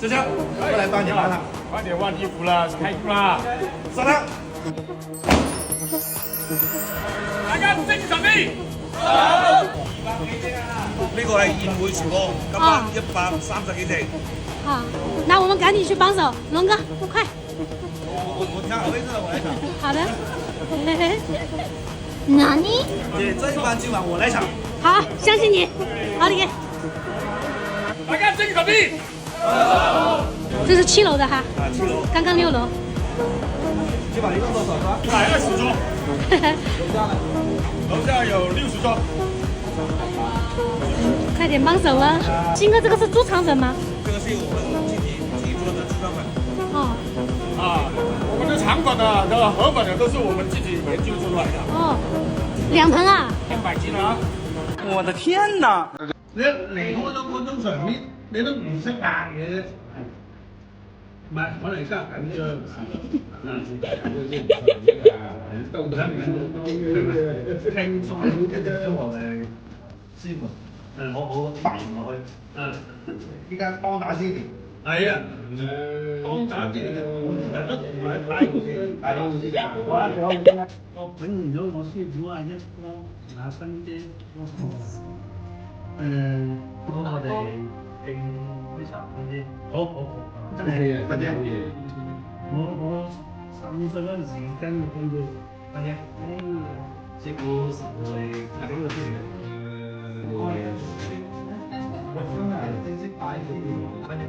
小强，我来帮你换了。快点换衣服了，开工啦！上场。大家正準備。呢個係宴會廚房，今晚130幾席。好，那我们赶紧去帮手，龙哥，快！我挑好位置了，我来抢。好的。哪里？这一盘今晚我来抢。好，相信你。好的，大家正準備。这是7楼的哈。啊，7樓。刚刚6楼。今晚一共多少桌120桌。樓下有60桌。快点帮手啊！金哥，这个是猪肠粉吗？这个是我们自己做的猪肠粉。哦。啊，我们的肠粉啊，这个河粉的都是我们自己研究出来的。哦，2盆啊！100斤啊！我的天哪！你嚟嗰種場面，你都唔識硬嘅。唔係，我嚟真係緊張。到底聽眾嘅啫，我哋師傅。我扮落去。依家幫打先。係啊。幫打先嘅。我整完咗，我師傅話一幫拿分啫。幫我哋定呢10分啫。好。真係啊！乜嘢？我30嗰陣時跟佢哋乜嘢？師傅嚟搞嗰啲。正式擺啲乜嘢？